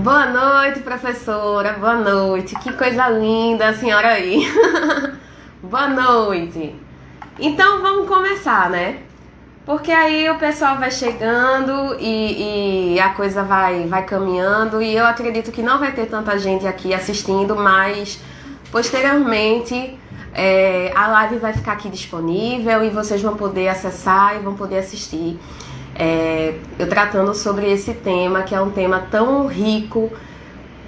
Boa noite, professora. Boa noite. Que coisa linda a senhora aí. Boa noite. Então vamos começar, né? Porque aí o pessoal vai chegando e a coisa vai caminhando. E eu acredito que não vai ter tanta gente aqui assistindo, mas posteriormente a live vai ficar aqui disponível e vocês vão poder acessar e vão poder assistir. Eu tratando sobre esse tema, que é um tema tão rico,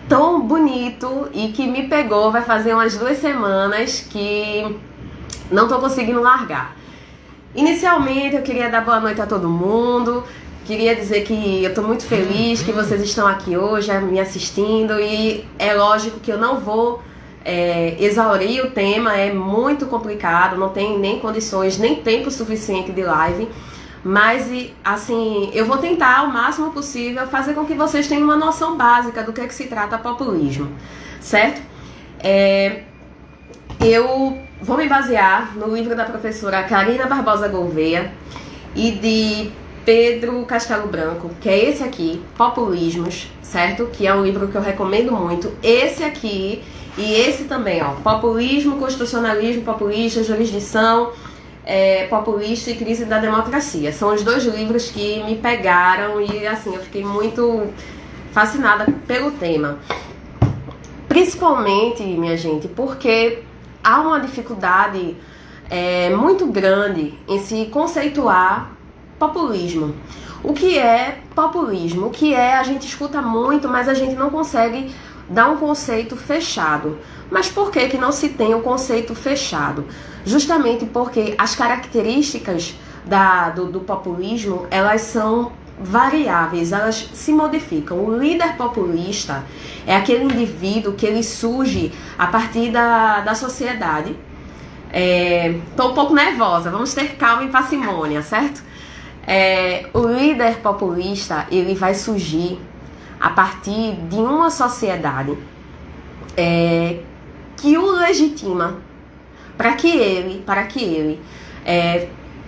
tão bonito e que me pegou, vai fazer umas 2 semanas que não tô conseguindo largar. Inicialmente eu queria dar boa noite a todo mundo, queria dizer que eu tô muito feliz que vocês estão aqui hoje me assistindo e é lógico que eu não vou exaurir o tema, é muito complicado, não tem nem condições, nem tempo suficiente de live. Mas, assim, eu vou tentar o máximo possível fazer com que vocês tenham uma noção básica do que é que se trata populismo, certo? Eu vou me basear no livro da professora Karina Barbosa Gouveia e de Pedro Castelo Branco, que é esse aqui, Populismos, certo? Que é um livro que eu recomendo muito. Esse aqui e esse também, ó, Populismo, Constitucionalismo Populista, Jurisdição Populista e Crise da Democracia. São os 2 livros que me pegaram e assim, eu fiquei muito fascinada pelo tema. Principalmente, minha gente, porque há uma dificuldade muito grande em se conceituar populismo. O que é populismo? O que é? A gente escuta muito, mas a gente não consegue dar um conceito fechado. Mas por que não se tem um conceito fechado? Justamente porque as características do populismo, elas são variáveis, elas se modificam. O líder populista é aquele indivíduo que ele surge a partir da sociedade. Tô um pouco nervosa, vamos ter calma e parcimônia, certo? O líder populista, ele vai surgir a partir de uma sociedade que o legitima para que ele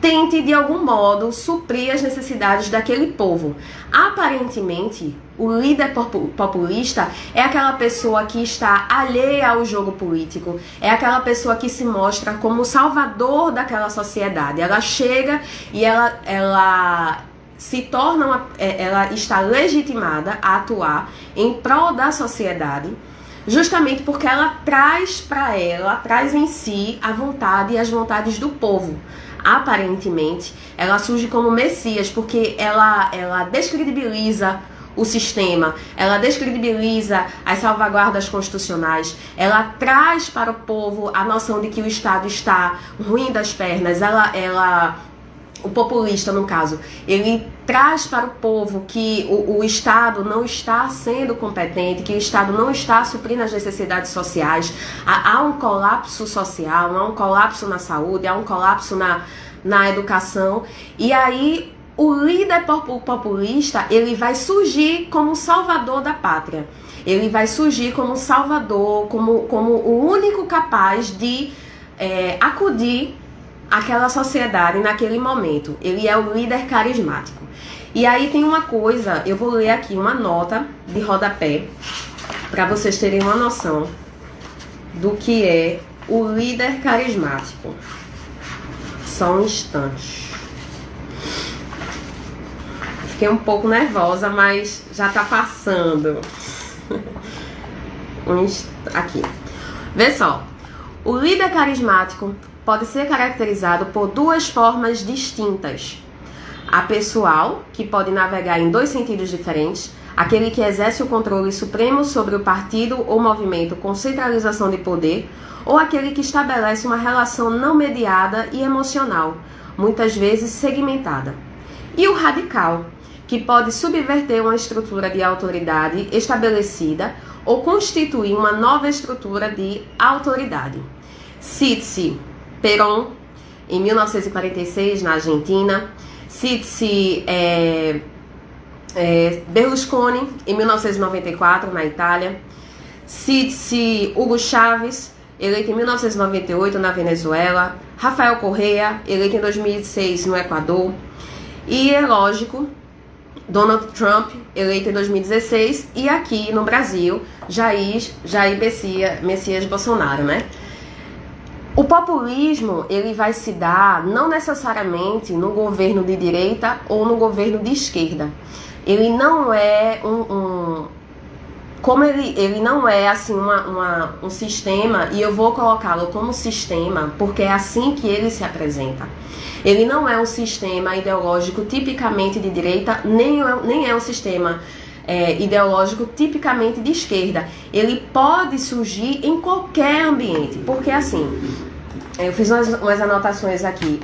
tente de algum modo suprir as necessidades daquele povo. Aparentemente, o líder populista é aquela pessoa que está alheia ao jogo político, é aquela pessoa que se mostra como salvador daquela sociedade. Ela chega e ela se torna ela está legitimada a atuar em prol da sociedade, justamente porque ela traz em si a vontade e as vontades do povo. Aparentemente, ela surge como Messias, porque ela descredibiliza o sistema, ela descredibiliza as salvaguardas constitucionais, ela traz para o povo a noção de que o Estado está ruim das pernas, o populista, no caso, ele traz para o povo que o Estado não está sendo competente, que o Estado não está suprindo as necessidades sociais, há um colapso social, há um colapso na saúde, há um colapso na educação, e aí o líder populista, ele vai surgir como salvador da pátria, ele vai surgir como salvador, como o único capaz de acudir aquela sociedade naquele momento. Ele é o líder carismático. E aí tem uma coisa, eu vou ler aqui uma nota de rodapé para vocês terem uma noção do que é o líder carismático. Só um instante. Fiquei um pouco nervosa, mas já tá passando. Aqui. Vê só. O líder carismático pode ser caracterizado por 2 formas distintas. A pessoal, que pode navegar em 2 sentidos diferentes, aquele que exerce o controle supremo sobre o partido ou movimento com centralização de poder, ou aquele que estabelece uma relação não mediada e emocional, muitas vezes segmentada. E o radical, que pode subverter uma estrutura de autoridade estabelecida ou constituir uma nova estrutura de autoridade. Cite-se Perón, em 1946, na Argentina. Cite-se Berlusconi, em 1994, na Itália. Cite-se Hugo Chávez, eleito em 1998, na Venezuela. Rafael Correa, eleito em 2006, no Equador. E, é lógico, Donald Trump, eleito em 2016, e aqui no Brasil, Jair Messias Bolsonaro, né? O populismo, ele vai se dar não necessariamente no governo de direita ou no governo de esquerda. Ele não é como ele não é assim um sistema, e eu vou colocá-lo como sistema porque é assim que ele se apresenta. Ele não é um sistema ideológico tipicamente de direita, nem é um sistema ideológico tipicamente de esquerda. Ele pode surgir em qualquer ambiente, porque assim, eu fiz umas anotações aqui.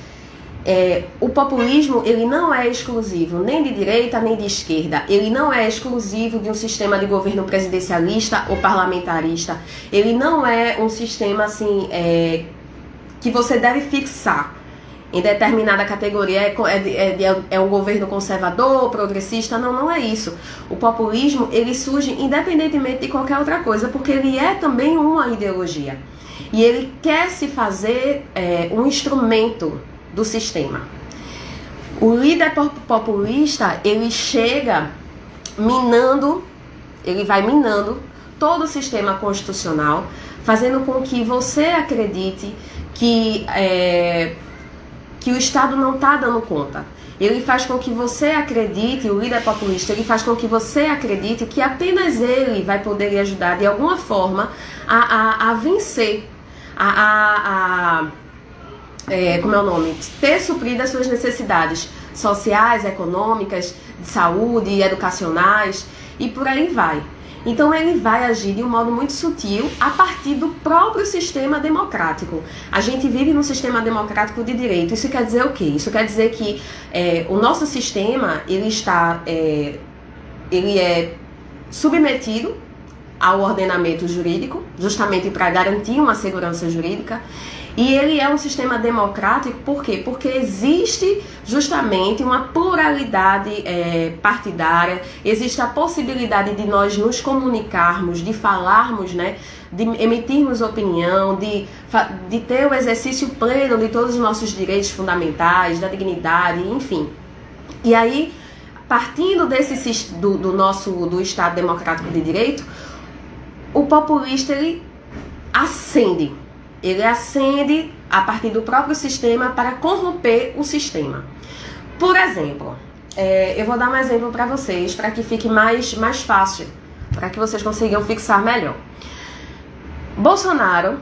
O populismo, ele não é exclusivo nem de direita nem de esquerda. Ele não é exclusivo de um sistema de governo presidencialista ou parlamentarista. Ele não é um sistema assim que você deve fixar em determinada categoria. É um governo conservador, progressista. Não é isso. O populismo, ele surge independentemente de qualquer outra coisa, porque ele é também uma ideologia. E ele quer se fazer um instrumento do sistema. O líder populista, ele chega minando, ele vai minando todo o sistema constitucional, fazendo com que você acredite que o Estado não está dando conta. Ele faz com que você acredite, o líder populista, ele faz com que você acredite que apenas ele vai poder lhe ajudar de alguma forma a vencer, como é o nome? Ter suprido as suas necessidades sociais, econômicas, de saúde, educacionais e por aí vai. Então ele vai agir de um modo muito sutil a partir do próprio sistema democrático. A gente vive num sistema democrático de direito. Isso quer dizer o quê? Isso quer dizer que o nosso sistema ele é submetido ao ordenamento jurídico, justamente para garantir uma segurança jurídica. E ele é um sistema democrático, por quê? Porque existe justamente uma pluralidade partidária, existe a possibilidade de nós nos comunicarmos, de falarmos, né, de emitirmos opinião, de ter o exercício pleno de todos os nossos direitos fundamentais, da dignidade, enfim. E aí, partindo do Estado Democrático de Direito, o populista, ele ascende a partir do próprio sistema para corromper o sistema. Por exemplo, eu vou dar um exemplo para vocês, para que fique mais fácil, para que vocês consigam fixar melhor. Bolsonaro,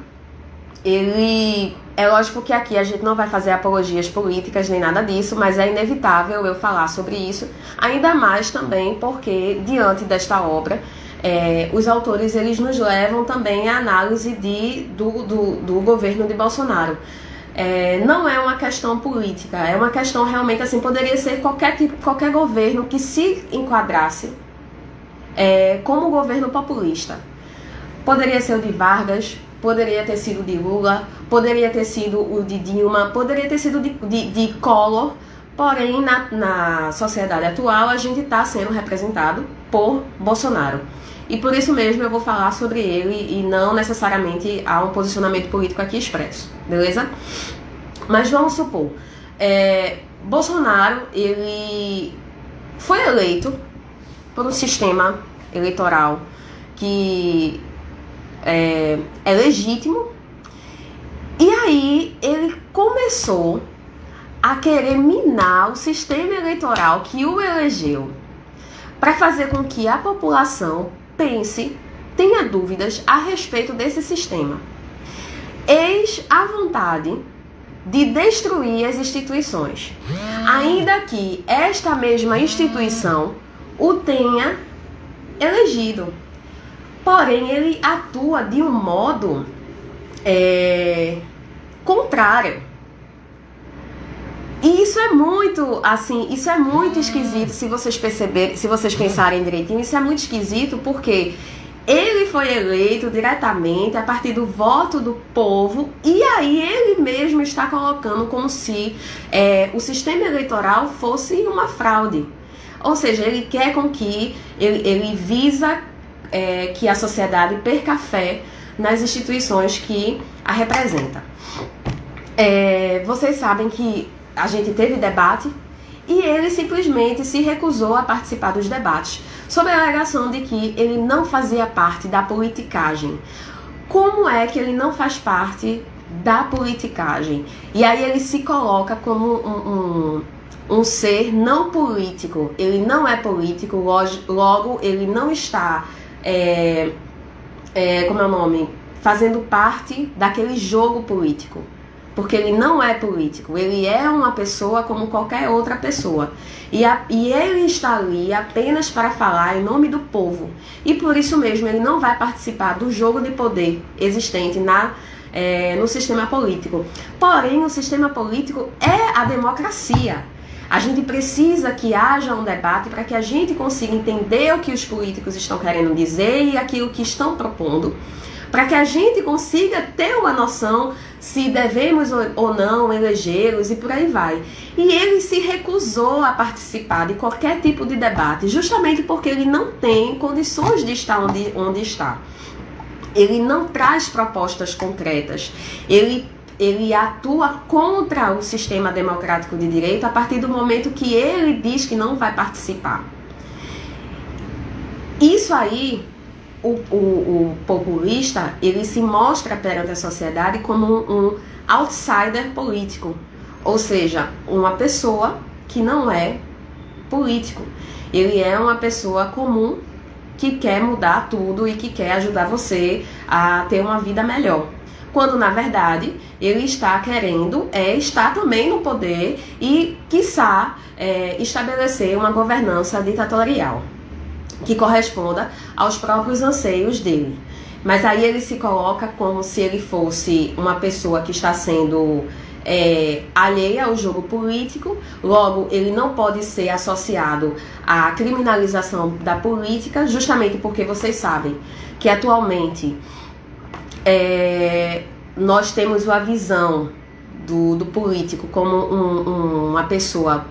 é lógico que aqui a gente não vai fazer apologias políticas nem nada disso, mas é inevitável eu falar sobre isso, ainda mais também porque, diante desta obra, os autores, eles nos levam também à análise do governo de Bolsonaro. Não é uma questão política, é uma questão realmente assim, poderia ser qualquer governo que se enquadrasse como governo populista. Poderia ser o de Vargas, poderia ter sido o de Lula, poderia ter sido o de Dilma, poderia ter sido de Collor, porém na sociedade atual a gente está sendo representado por Bolsonaro. E por isso mesmo eu vou falar sobre ele e não necessariamente há um posicionamento político aqui expresso, beleza? Mas vamos supor, Bolsonaro, ele foi eleito por um sistema eleitoral que é legítimo, e aí ele começou a querer minar o sistema eleitoral que o elegeu, para fazer com que a população tenha dúvidas a respeito desse sistema. Eis a vontade de destruir as instituições, ainda que esta mesma instituição o tenha elegido. Porém, ele atua de um modo contrário. E isso é muito, assim, isso é muito esquisito, se vocês perceberem, se vocês pensarem direitinho, isso é muito esquisito porque ele foi eleito diretamente a partir do voto do povo, e aí ele mesmo está colocando como se o sistema eleitoral fosse uma fraude. Ou seja, ele quer com que, ele visa que a sociedade perca a fé nas instituições que a representam. Vocês sabem que a gente teve debate e ele simplesmente se recusou a participar dos debates, sob a alegação de que ele não fazia parte da politicagem. Como é que ele não faz parte da politicagem? E aí ele se coloca como um ser não político. Ele não é político, logo ele não está, fazendo parte daquele jogo político. Porque ele não é político, ele é uma pessoa como qualquer outra pessoa. E ele está ali apenas para falar em nome do povo. E por isso mesmo ele não vai participar do jogo de poder existente no sistema político. Porém, o sistema político é a democracia. A gente precisa que haja um debate para que a gente consiga entender o que os políticos estão querendo dizer e aquilo que estão propondo, para que a gente consiga ter uma noção se devemos ou não elegê-los e por aí vai. E ele se recusou a participar de qualquer tipo de debate, justamente porque ele não tem condições de estar onde está. Ele não traz propostas concretas. Ele atua contra o sistema democrático de direito a partir do momento que ele diz que não vai participar. Isso aí, o populista, ele se mostra perante a sociedade como um outsider político, ou seja, uma pessoa que não é político. Ele é uma pessoa comum que quer mudar tudo e que quer ajudar você a ter uma vida melhor. Quando, na verdade, ele está querendo estar também no poder e, quiçá, estabelecer uma governança ditatorial que corresponda aos próprios anseios dele. Mas aí ele se coloca como se ele fosse uma pessoa que está sendo alheia ao jogo político, logo ele não pode ser associado à criminalização da política, justamente porque vocês sabem que atualmente nós temos a visão do político como uma pessoa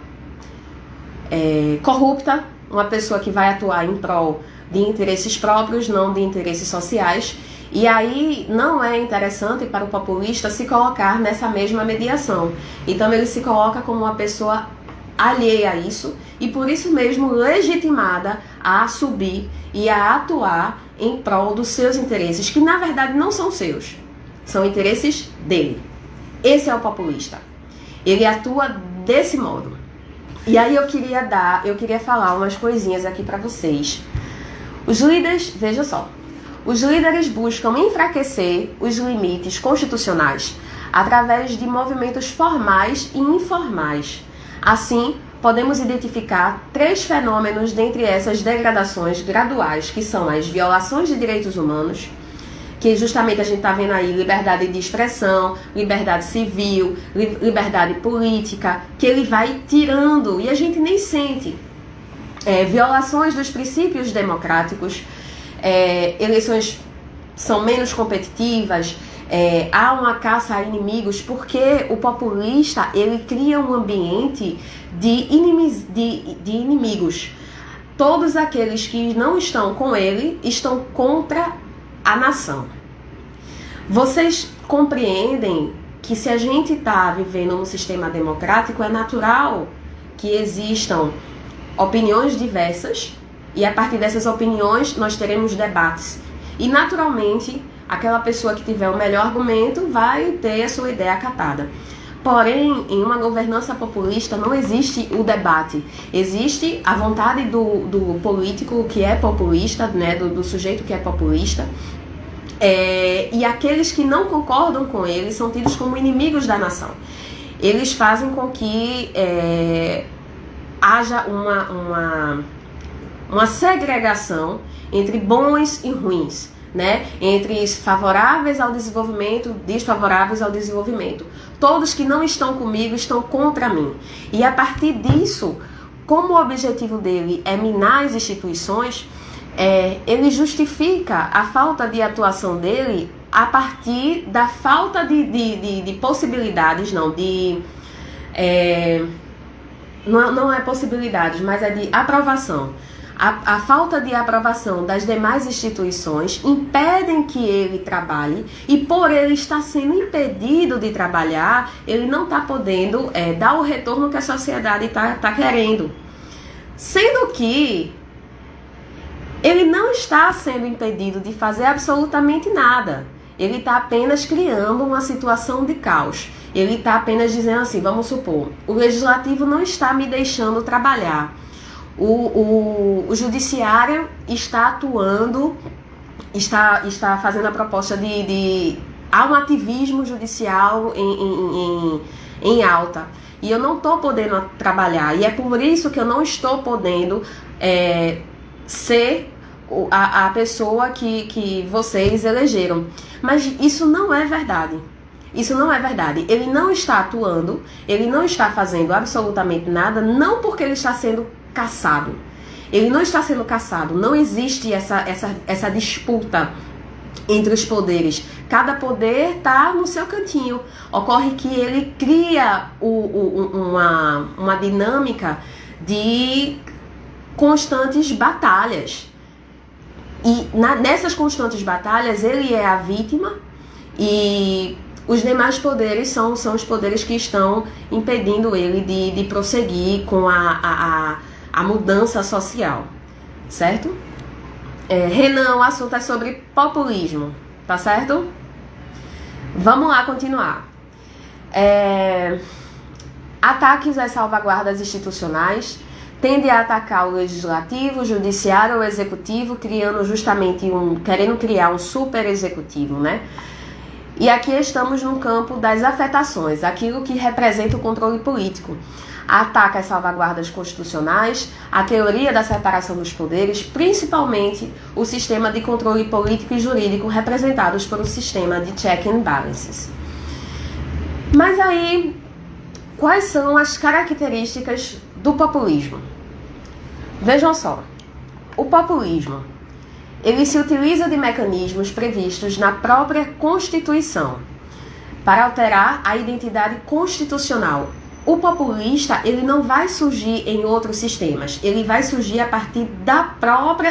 corrupta, uma pessoa que vai atuar em prol de interesses próprios, não de interesses sociais. E aí não é interessante para o populista se colocar nessa mesma mediação. Então ele se coloca como uma pessoa alheia a isso e por isso mesmo legitimada a subir e a atuar em prol dos seus interesses, que na verdade não são seus, são interesses dele. Esse é o populista. Ele atua desse modo. E aí eu queria falar umas coisinhas aqui para vocês. Os líderes, veja só, os líderes buscam enfraquecer os limites constitucionais através de movimentos formais e informais. Assim, podemos identificar 3 fenômenos dentre essas degradações graduais, que são as violações de direitos humanos, que justamente a gente está vendo aí liberdade de expressão, liberdade civil, liberdade política, que ele vai tirando e a gente nem sente. Violações dos princípios democráticos, eleições são menos competitivas, há uma caça a inimigos, porque o populista ele cria um ambiente de inimigos. Todos aqueles que não estão com ele estão contra a nação. Vocês compreendem que se a gente está vivendo num sistema democrático, é natural que existam opiniões diversas e a partir dessas opiniões nós teremos debates. E naturalmente, aquela pessoa que tiver o melhor argumento vai ter a sua ideia acatada. Porém, em uma governança populista não existe o debate. Existe a vontade do político que é populista, né, do sujeito que é populista, e aqueles que não concordam com ele são tidos como inimigos da nação. Eles fazem com que haja uma segregação entre bons e ruins, né? Entre favoráveis ao desenvolvimento, desfavoráveis ao desenvolvimento. Todos que não estão comigo estão contra mim. E a partir disso, como o objetivo dele é minar as instituições, ele justifica a falta de atuação dele a partir da falta de possibilidades, não é possibilidades, mas é de aprovação. a falta de aprovação das demais instituições impedem que ele trabalhe, e por ele estar sendo impedido de trabalhar, ele não está podendo dar o retorno que a sociedade está querendo. Sendo que ele não está sendo impedido de fazer absolutamente nada. Ele está apenas criando uma situação de caos. Ele está apenas dizendo assim, vamos supor, o legislativo não está me deixando trabalhar. O judiciário está atuando, está fazendo a proposta há um ativismo judicial em alta. E eu não estou podendo trabalhar. E é por isso que eu não estou podendo ser a pessoa que vocês elegeram. Mas isso não é verdade. Isso não é verdade. Ele não está atuando, ele não está fazendo absolutamente nada, não porque ele está sendo caçado. Ele não está sendo caçado. Não existe essa disputa entre os poderes. Cada poder está no seu cantinho. Ocorre que ele cria uma dinâmica de constantes batalhas. E nessas constantes batalhas ele é a vítima e os demais poderes são os poderes que estão impedindo ele de prosseguir com a mudança social, certo? Renan, o assunto é sobre populismo, tá certo? Vamos lá continuar. Ataques às salvaguardas institucionais tende a atacar o legislativo, o judiciário, o executivo, querendo criar um super executivo, né? E aqui estamos no campo das afetações, aquilo que representa o controle político. Ataca as salvaguardas constitucionais, a teoria da separação dos poderes, principalmente o sistema de controle político e jurídico representados por um sistema de check and balances. Mas aí, quais são as características do populismo? Vejam só, o populismo, ele se utiliza de mecanismos previstos na própria Constituição para alterar a identidade constitucional. O populista, ele não vai surgir em outros sistemas, ele vai surgir a partir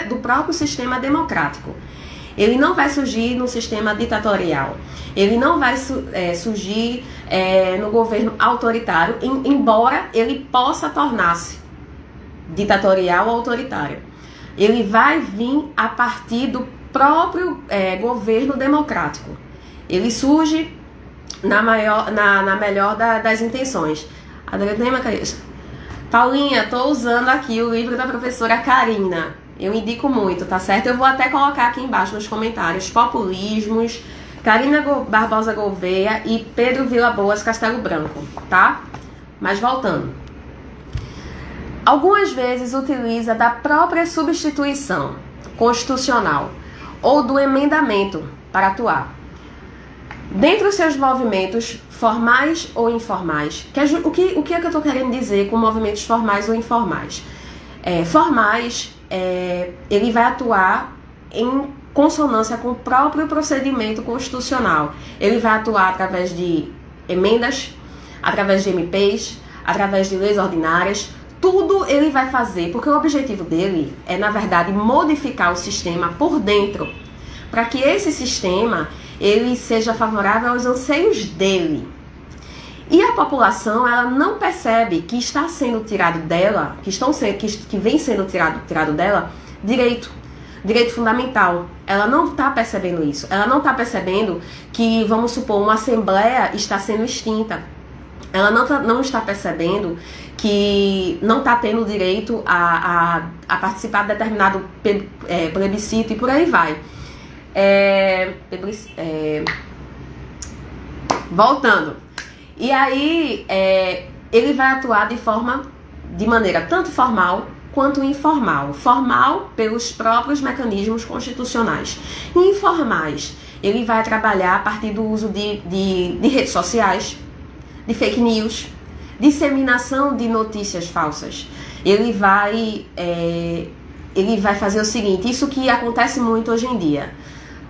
do próprio sistema democrático. Ele não vai surgir no sistema ditatorial, ele não vai surgir no governo autoritário, embora ele possa tornar-se ditatorial ou autoritário. Ele vai vir a partir do próprio governo democrático. Ele surge na melhor das intenções. Adriana Carícia. Paulinha, estou usando aqui o livro da professora Karina. Eu indico muito, tá certo? Eu vou até colocar aqui embaixo nos comentários. Populismos, Karina Barbosa Gouveia e Pedro Vilas-Boas Castelo Branco, tá? Mas voltando. Algumas vezes utiliza da própria substituição constitucional ou do emendamento para atuar. Dentre os seus movimentos formais ou informais, o que é que eu estou querendo dizer com movimentos formais ou informais? Formais, ele vai atuar em consonância com o próprio procedimento constitucional. Ele vai atuar através de emendas, através de MPs, através de leis ordinárias. Tudo ele vai fazer, porque o objetivo dele é, na verdade, modificar o sistema por dentro, para que esse sistema ele seja favorável aos anseios dele. E a população, ela não percebe que está sendo tirado dela, que vem sendo tirado dela, direito fundamental. Ela não está percebendo isso. Ela não está percebendo que, vamos supor, uma assembleia está sendo extinta. Ela não está percebendo que não está tendo direito a participar de determinado plebiscito e por aí vai. Voltando. E aí, ele vai atuar de maneira tanto formal quanto informal. Formal pelos próprios mecanismos constitucionais. E informais, ele vai trabalhar a partir do uso de redes sociais, de fake news, disseminação de notícias falsas. Ele vai fazer o seguinte, isso que acontece muito hoje em dia.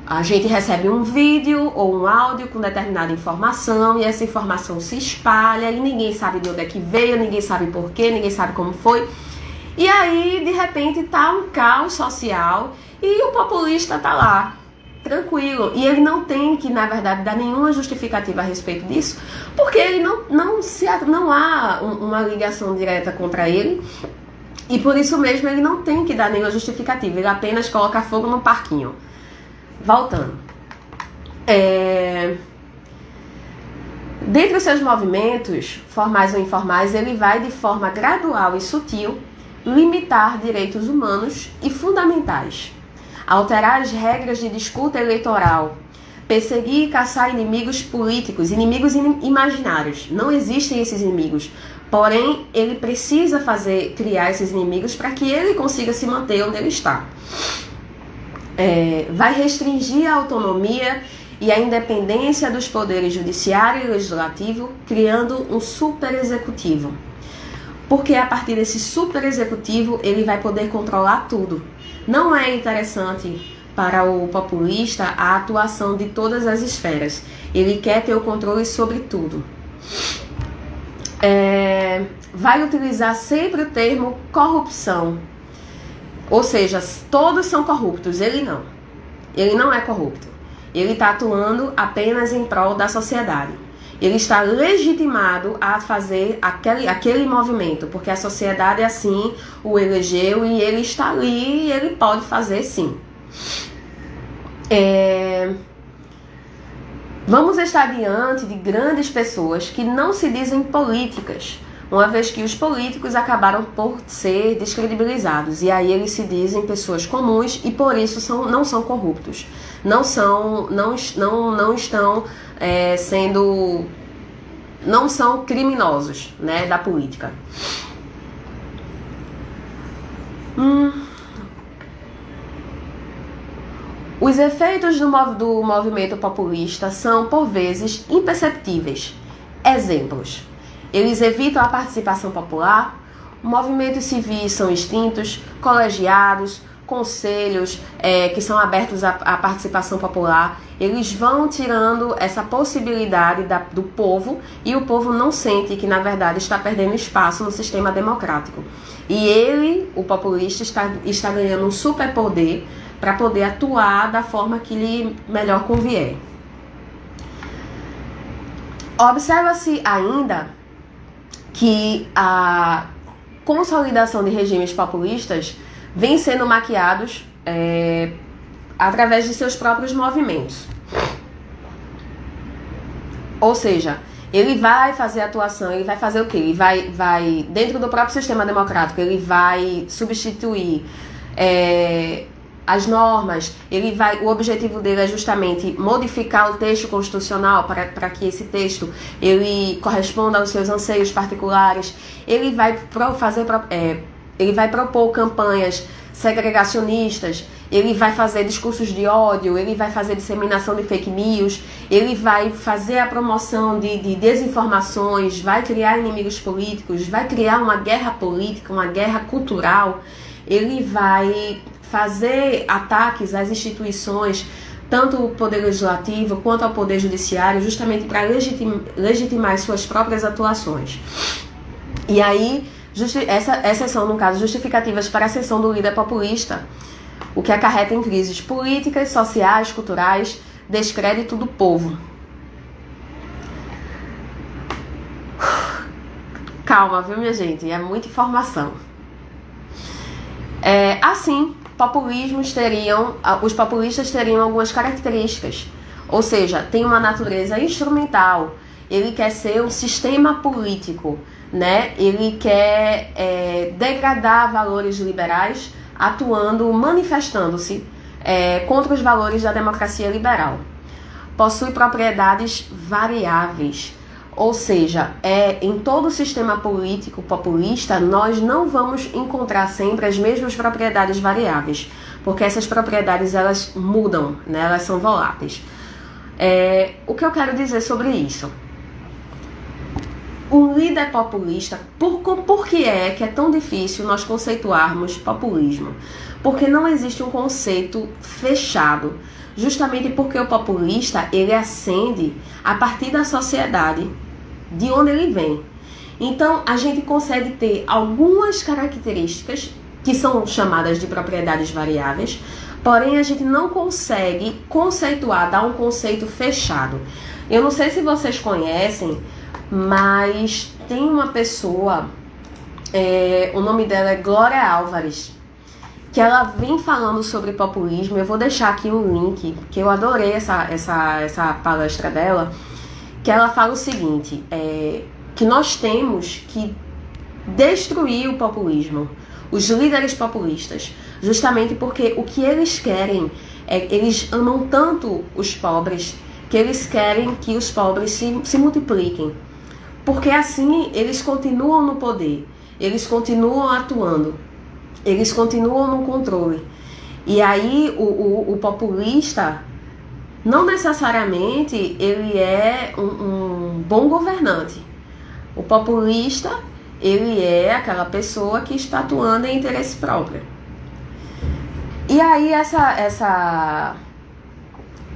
A gente recebe um vídeo ou um áudio com determinada informação e essa informação se espalha e ninguém sabe de onde é que veio, ninguém sabe por quê, ninguém sabe como foi. E aí, de repente, tá um caos social e o populista tá lá, tranquilo. E ele não tem que, na verdade, dar nenhuma justificativa a respeito disso, porque ele não há uma ligação direta contra ele. E por isso mesmo ele não tem que dar nenhuma justificativa, ele apenas coloca fogo no parquinho. Voltando. Dentre os seus movimentos, formais ou informais, ele vai de forma gradual e sutil limitar direitos humanos e fundamentais, alterar as regras de disputa eleitoral, perseguir e caçar inimigos políticos, inimigos imaginários. Não existem esses inimigos, porém ele precisa criar esses inimigos para que ele consiga se manter onde ele está. Vai restringir a autonomia e a independência dos poderes judiciário e legislativo, criando um super executivo. Porque a partir desse super executivo ele vai poder controlar tudo. Não é interessante para o populista a atuação de todas as esferas. Ele quer ter o controle sobre tudo. Vai utilizar sempre o termo corrupção. Ou seja, todos são corruptos, ele não. Ele não é corrupto. Ele está atuando apenas em prol da sociedade. Ele está legitimado a fazer aquele movimento, porque a sociedade assim o elegeu e ele está ali e ele pode fazer sim. Vamos estar diante de grandes pessoas que não se dizem políticas, uma vez que os políticos acabaram por ser descredibilizados. E aí eles se dizem pessoas comuns e por isso não são corruptos. Não são criminosos, né, da política. Os efeitos do movimento populista são, por vezes, imperceptíveis. Exemplos: eles evitam a participação popular, movimentos civis são extintos, colegiados, conselhos que são abertos à participação popular, eles vão tirando essa possibilidade do povo e o povo não sente que, na verdade, está perdendo espaço no sistema democrático. E ele, o populista, está ganhando um superpoder para poder atuar da forma que lhe melhor convier. Observa-se ainda que a consolidação de regimes populistas vem sendo maquiados através de seus próprios movimentos. Ou seja, ele vai fazer atuação, ele vai fazer o quê? Ele vai dentro do próprio sistema democrático, ele vai substituir as normas, o objetivo dele é justamente modificar o texto constitucional para que esse texto ele corresponda aos seus anseios particulares. Ele vai propor campanhas segregacionistas, ele vai fazer discursos de ódio, ele vai fazer disseminação de fake news, ele vai fazer a promoção de desinformações, vai criar inimigos políticos, vai criar uma guerra política, uma guerra cultural, ele vai fazer ataques às instituições, tanto o poder legislativo quanto ao poder judiciário, justamente para legitimar suas próprias atuações. E aí, essas são, no caso, justificativas para a ascensão do líder populista, o que acarreta em crises políticas, sociais, culturais, descrédito do povo. Calma, viu, minha gente? É muita informação. Assim, os populistas teriam algumas características, ou seja, tem uma natureza instrumental. Ele quer ser um sistema político, né? Ele quer degradar valores liberais, atuando, manifestando-se contra os valores da democracia liberal. Possui propriedades variáveis, ou seja, em todo o sistema político populista, nós não vamos encontrar sempre as mesmas propriedades variáveis, porque essas propriedades elas mudam, né? Elas são voláteis. O que eu quero dizer sobre isso? O líder populista, por que é tão difícil nós conceituarmos populismo? Porque não existe um conceito fechado, justamente porque o populista, ele ascende a partir da sociedade, de onde ele vem. Então, a gente consegue ter algumas características que são chamadas de propriedades variáveis, porém a gente não consegue conceituar, dar um conceito fechado. Eu não sei se vocês conhecem, mas tem uma pessoa, o nome dela é Glória Álvares, que ela vem falando sobre populismo. Eu vou deixar aqui um link, que eu adorei essa palestra dela, que ela fala o seguinte, que nós temos que destruir o populismo, os líderes populistas, justamente porque o que eles querem, eles amam tanto os pobres, que eles querem que os pobres se multipliquem, porque assim eles continuam no poder, eles continuam atuando, eles continuam no controle. E aí o populista, não necessariamente ele é um bom governante. O populista, ele é aquela pessoa que está atuando em interesse próprio. E aí essa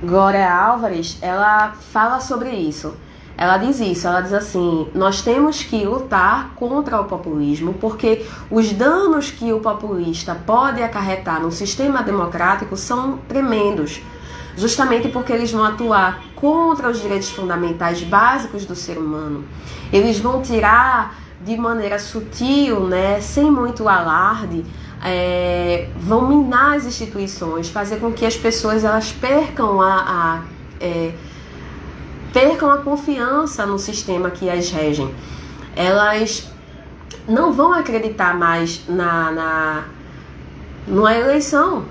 Glória Álvares, ela fala sobre isso. Ela diz isso, ela diz assim, nós temos que lutar contra o populismo, porque os danos que o populista pode acarretar no sistema democrático são tremendos, justamente porque eles vão atuar contra os direitos fundamentais básicos do ser humano. Eles vão tirar de maneira sutil, né, sem muito alarde, vão minar as instituições, fazer com que as pessoas elas percam a confiança no sistema que as regem. Elas não vão acreditar mais numa eleição.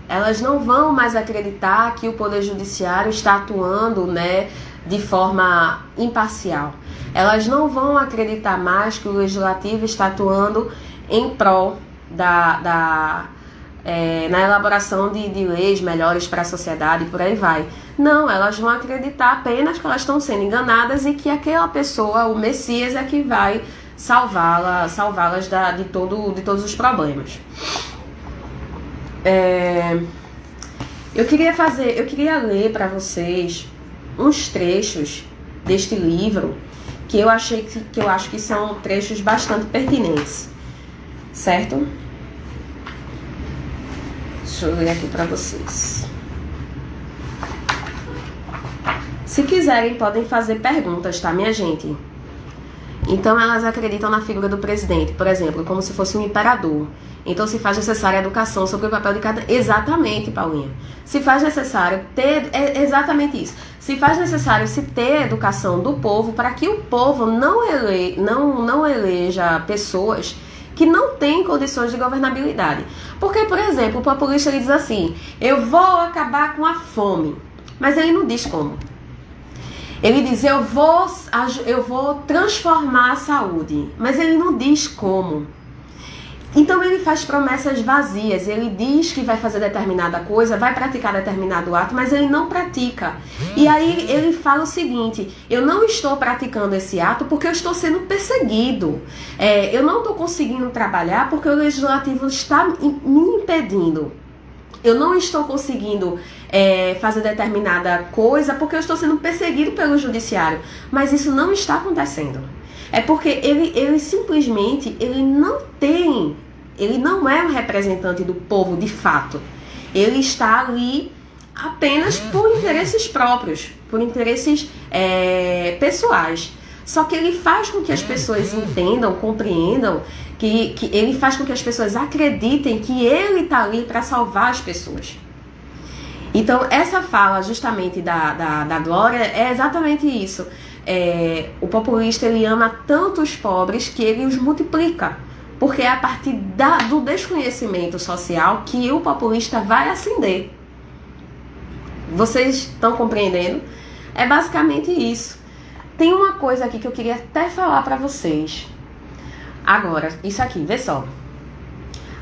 Elas não vão mais acreditar que o Poder Judiciário está atuando, né, de forma imparcial. Elas não vão acreditar mais que o Legislativo está atuando em prol na elaboração de leis melhores para a sociedade e por aí vai. Não, elas vão acreditar apenas que elas estão sendo enganadas e que aquela pessoa, o Messias, é que vai salvá-las de todos os problemas. Eu queria ler para vocês uns trechos deste livro que eu acho que são trechos bastante pertinentes, certo? Deixa eu ler aqui para vocês. Se quiserem, podem fazer perguntas, tá, minha gente? Então, elas acreditam na figura do presidente, por exemplo, como se fosse um imperador. Então, se faz necessária a educação sobre o papel de cada... Exatamente, Paulinha. Se faz necessário ter... exatamente isso. Se faz necessário se ter educação do povo para que o povo não eleja pessoas que não têm condições de governabilidade. Porque, por exemplo, o populista ele diz assim, eu vou acabar com a fome, mas ele não diz como. Ele diz, eu vou transformar a saúde, mas ele não diz como. Então ele faz promessas vazias, ele diz que vai fazer determinada coisa, vai praticar determinado ato, mas ele não pratica. E aí ele fala o seguinte, eu não estou praticando esse ato porque eu estou sendo perseguido. Eu não estou conseguindo trabalhar porque o legislativo está me impedindo. Eu não estou conseguindo fazer determinada coisa porque eu estou sendo perseguido pelo judiciário. Mas isso não está acontecendo. É porque ele simplesmente, ele não é um representante do povo de fato. Ele está ali apenas por interesses próprios, por interesses pessoais. Só que ele faz com que as pessoas entendam, compreendam, que ele faz com que as pessoas acreditem que ele está ali para salvar as pessoas. Então, essa fala justamente da Glória é exatamente isso. O populista ele ama tanto os pobres que ele os multiplica, porque é a partir do desconhecimento social que o populista vai ascender. Vocês estão compreendendo? É basicamente isso. Tem uma coisa aqui que eu queria até falar para vocês. Agora, isso aqui, vê só.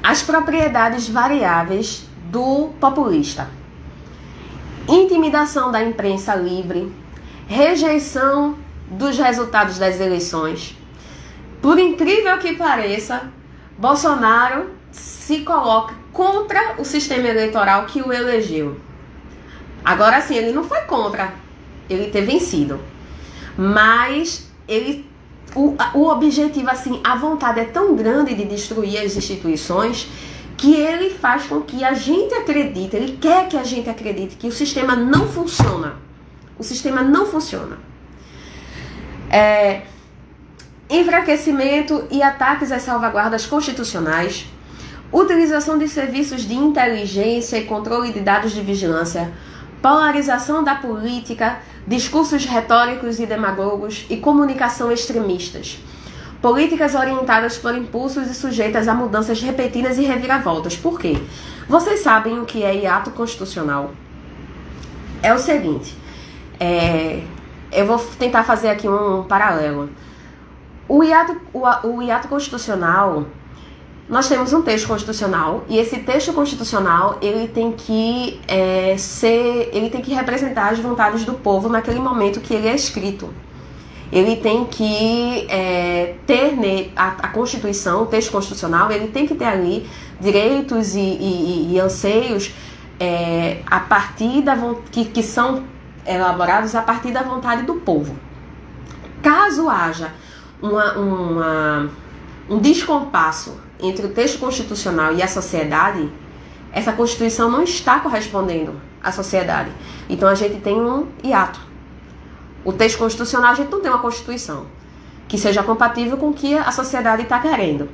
As propriedades variáveis do populista: intimidação da imprensa livre, rejeição dos resultados das eleições. Por incrível que pareça, Bolsonaro se coloca contra o sistema eleitoral que o elegeu. Agora sim, ele não foi contra ele ter vencido, mas ele o objetivo, assim, a vontade é tão grande de destruir as instituições que ele faz com que a gente acredite, ele quer que a gente acredite que o sistema não funciona. O sistema não funciona. Enfraquecimento e ataques às salvaguardas constitucionais, utilização de serviços de inteligência e controle de dados de vigilância, polarização da política, discursos retóricos e demagogos e comunicação extremistas. Políticas orientadas por impulsos e sujeitas a mudanças repetidas e reviravoltas. Por quê? Vocês sabem o que é hiato constitucional? É o seguinte, eu vou tentar fazer aqui um paralelo. O hiato constitucional, nós temos um texto constitucional e esse texto constitucional ele tem que representar as vontades do povo naquele momento que ele é escrito. Ele tem que ter a Constituição, o texto constitucional, ele tem que ter ali direitos e anseios a partir que são elaborados a partir da vontade do povo. Caso haja um descompasso entre o texto constitucional e a sociedade, essa Constituição não está correspondendo à sociedade. Então a gente tem um hiato. O texto constitucional, a gente não tem uma Constituição que seja compatível com o que a sociedade está querendo.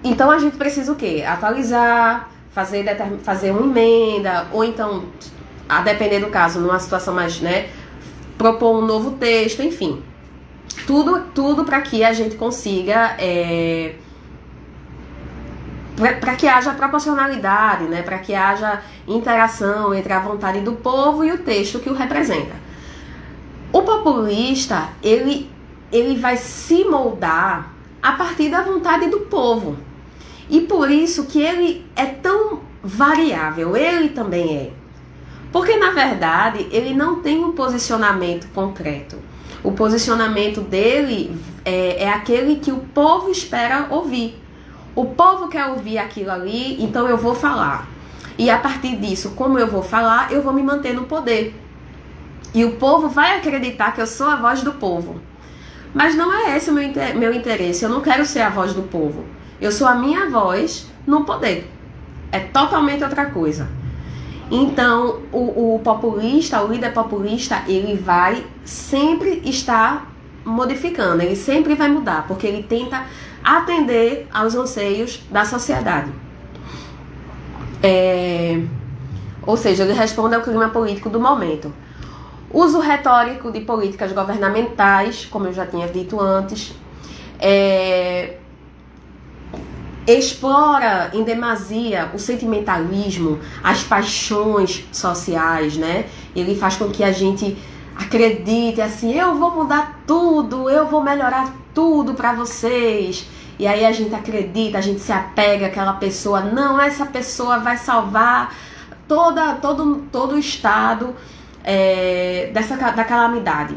Então a gente precisa o quê? Atualizar, fazer uma emenda, ou então, a depender do caso, numa situação mais, propor um novo texto, enfim. Tudo para que a gente consiga, para que haja proporcionalidade, para que haja interação entre a vontade do povo e o texto que o representa. O populista, ele vai se moldar a partir da vontade do povo. E por isso que ele é tão variável, ele também é. Porque, na verdade, ele não tem um posicionamento concreto. O posicionamento dele é aquele que o povo espera ouvir. O povo quer ouvir aquilo ali, então eu vou falar. E a partir disso, como eu vou falar, eu vou me manter no poder. E o povo vai acreditar que eu sou a voz do povo. Mas não é esse o meu interesse. Eu não quero ser a voz do povo. Eu sou a minha voz no poder. É totalmente outra coisa. Então, o populista, o líder populista, ele vai sempre estar modificando. Ele sempre vai mudar, porque ele tenta atender aos anseios da sociedade. Ou seja, ele responde ao clima político do momento. Uso retórico de políticas governamentais, como eu já tinha dito antes. Explora em demasia o sentimentalismo, as paixões sociais, Ele faz com que a gente acredite assim, eu vou mudar tudo, eu vou melhorar tudo para vocês. E aí a gente acredita, a gente se apega àquela pessoa. Não, essa pessoa vai salvar todo o estado da calamidade.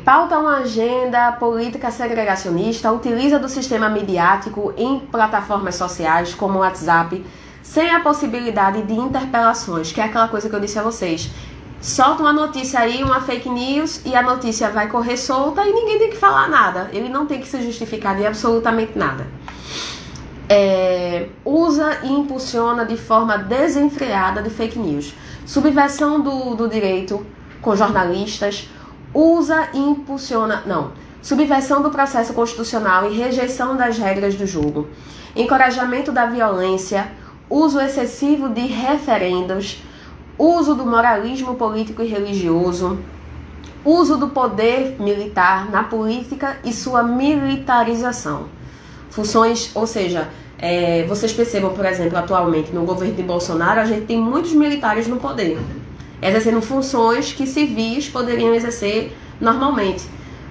Pauta uma agenda política segregacionista, utiliza do sistema midiático em plataformas sociais como o WhatsApp, sem a possibilidade de interpelações, que é aquela coisa que eu disse a vocês. Solta uma notícia aí, uma fake news, e a notícia vai correr solta e ninguém tem que falar nada. Ele não tem que se justificar de absolutamente nada. Usa e impulsiona de forma desenfreada de fake news. Subversão do direito com jornalistas. Usa e impulsiona... Subversão do processo constitucional e rejeição das regras do jogo. Encorajamento da violência. Uso excessivo de referendos. Uso do moralismo político e religioso. Uso do poder militar na política e sua militarização. Funções, ou seja, vocês percebam, por exemplo, atualmente no governo de Bolsonaro, a gente tem muitos militares no poder, exercendo funções que civis poderiam exercer normalmente.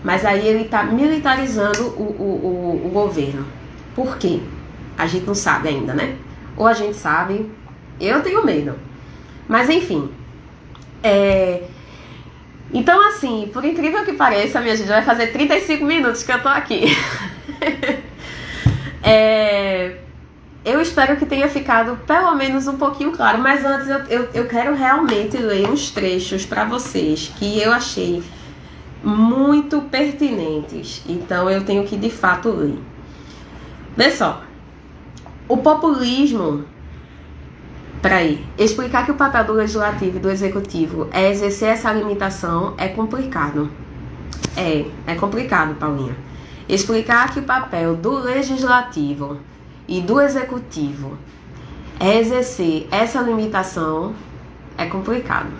Mas aí ele está militarizando o governo. Por quê? A gente não sabe ainda, Ou a gente sabe, eu tenho medo. Mas enfim. Então assim, por incrível que pareça, minha gente, vai fazer 35 minutos que eu tô aqui. eu espero que tenha ficado pelo menos um pouquinho claro, mas antes eu quero realmente ler uns trechos para vocês que eu achei muito pertinentes, então eu tenho que de fato ler. Vê só, o populismo... explicar que o papel do legislativo e do executivo é exercer essa limitação é complicado. É complicado, Paulinha. Explicar que o papel do legislativo e do executivo é exercer essa limitação é complicado.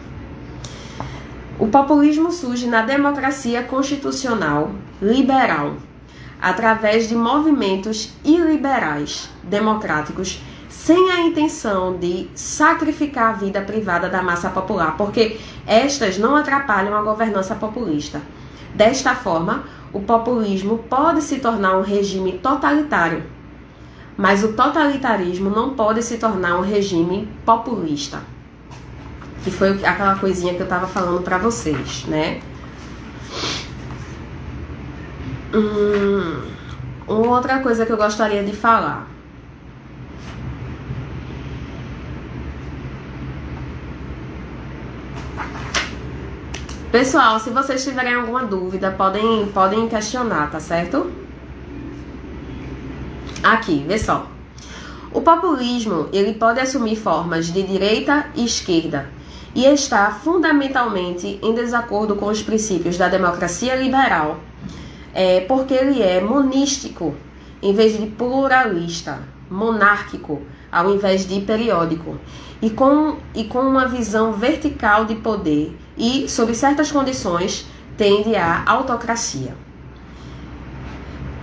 O populismo surge na democracia constitucional liberal, através de movimentos iliberais democráticos, sem a intenção de sacrificar a vida privada da massa popular, porque estas não atrapalham a governança populista. Desta forma, o populismo pode se tornar um regime totalitário, mas o totalitarismo não pode se tornar um regime populista. Que foi aquela coisinha que eu estava falando para vocês, né? Outra coisa que eu gostaria de falar. Pessoal, se vocês tiverem alguma dúvida, podem questionar, tá certo? Aqui, vê só. O populismo, ele pode assumir formas de direita e esquerda e está fundamentalmente em desacordo com os princípios da democracia liberal, porque ele é monístico em vez de pluralista, monárquico ao invés de periódico, e com uma visão vertical de poder e, sob certas condições, tende à autocracia.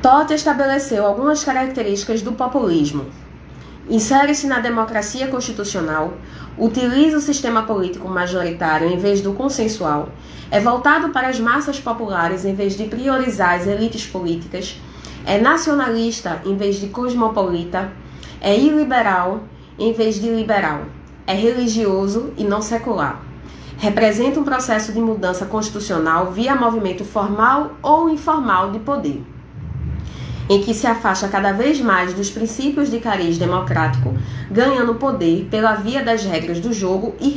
Todt estabeleceu algumas características do populismo. Insere-se na democracia constitucional, utiliza o sistema político majoritário em vez do consensual, é voltado para as massas populares em vez de priorizar as elites políticas, é nacionalista em vez de cosmopolita, é iliberal em vez de liberal, é religioso e não secular. Representa um processo de mudança constitucional via movimento formal ou informal de poder, em que se afasta cada vez mais dos princípios de cariz democrático, ganhando poder pela via das regras do jogo e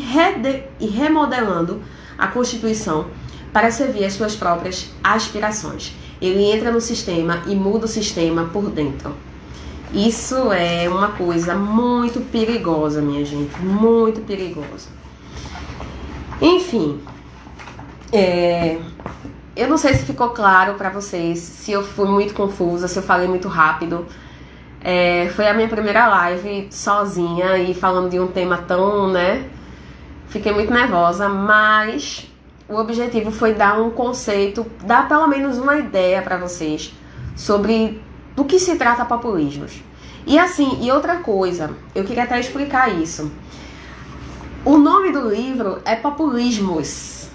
remodelando a Constituição para servir as suas próprias aspirações. Ele entra no sistema e muda o sistema por dentro. Isso é uma coisa muito perigosa, minha gente, muito perigosa. Enfim, eu não sei se ficou claro para vocês, se eu fui muito confusa, se eu falei muito rápido. Foi a minha primeira live sozinha e falando de um tema tão, né? Fiquei muito nervosa, mas o objetivo foi dar um conceito, dar pelo menos uma ideia para vocês sobre do que se trata populismos. E assim, e outra coisa, eu queria até explicar isso. O nome do livro é Populismos.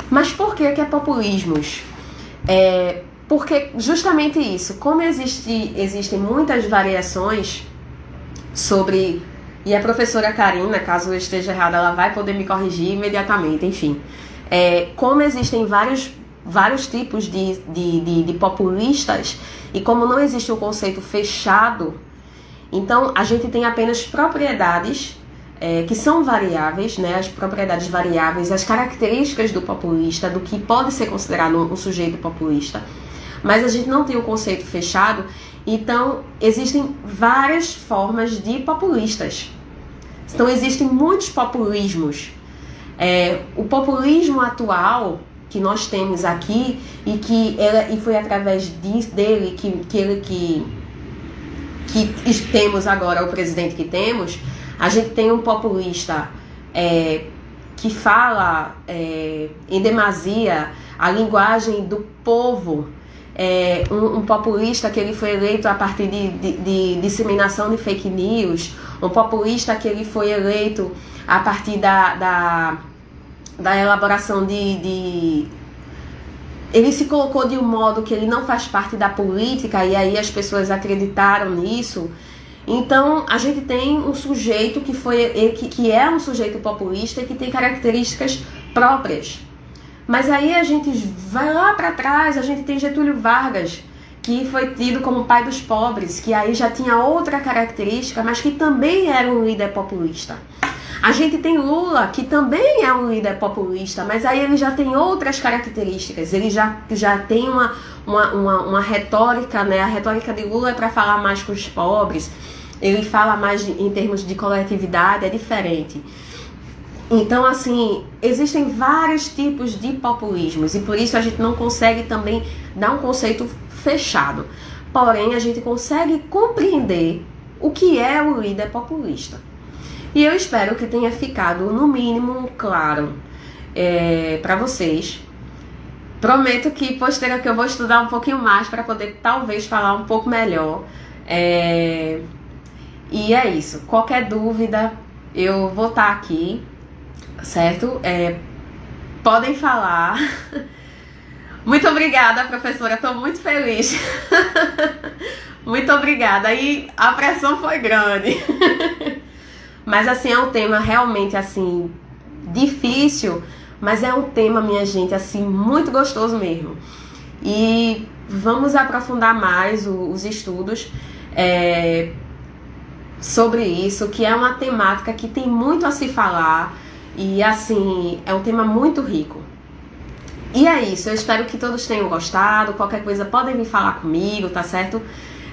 Mas por que é populismos? Porque justamente isso, como existem muitas variações sobre... E a professora Karina, caso eu esteja errada, ela vai poder me corrigir imediatamente, enfim. Como existem vários tipos de populistas, e como não existe um conceito fechado, então a gente tem apenas propriedades que são variáveis, né? As propriedades variáveis, as características do populista, do que pode ser considerado um sujeito populista, mas a gente não tem um conceito fechado. Então existem várias formas de populistas. Então existem muitos populismos. O populismo atual que nós temos aqui e foi através dele que temos agora o presidente que temos. A gente tem um populista que fala em demasia a linguagem do povo, um populista que ele foi eleito a partir de disseminação de fake news, um populista que ele foi eleito a partir da elaboração ele se colocou de um modo que ele não faz parte da política, e aí as pessoas acreditaram nisso. Então a gente tem um sujeito que é um sujeito populista e que tem características próprias. Mas aí a gente vai lá para trás, a gente tem Getúlio Vargas, que foi tido como pai dos pobres, que aí já tinha outra característica, mas que também era um líder populista. A gente tem Lula, que também é um líder populista, mas aí ele já tem outras características, ele já tem uma retórica, né? A retórica de Lula é para falar mais com os pobres, ele fala mais em termos de coletividade, é diferente. Então, assim, existem vários tipos de populismos e por isso a gente não consegue também dar um conceito fechado. Porém, a gente consegue compreender o que é o líder populista. E eu espero que tenha ficado, no mínimo, claro para vocês. Prometo que posterior que eu vou estudar um pouquinho mais para poder talvez falar um pouco melhor. E é isso. Qualquer dúvida, eu vou estar aqui, certo? Podem falar. Muito obrigada, professora. Estou muito feliz. Muito obrigada. E a pressão foi grande. Mas assim, é um tema realmente assim difícil, mas é um tema, minha gente, assim muito gostoso mesmo. E vamos aprofundar mais os estudos sobre isso, que é uma temática que tem muito a se falar e assim, é um tema muito rico. E é isso, eu espero que todos tenham gostado. Qualquer coisa podem vir falar comigo, tá certo?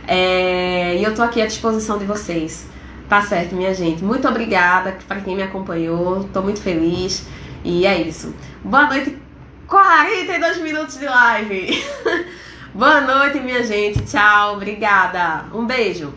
E eu tô aqui à disposição de vocês. Tá certo, minha gente. Muito obrigada para quem me acompanhou. Tô muito feliz. E é isso. Boa noite. 42 minutos de live. Boa noite, minha gente. Tchau. Obrigada. Um beijo.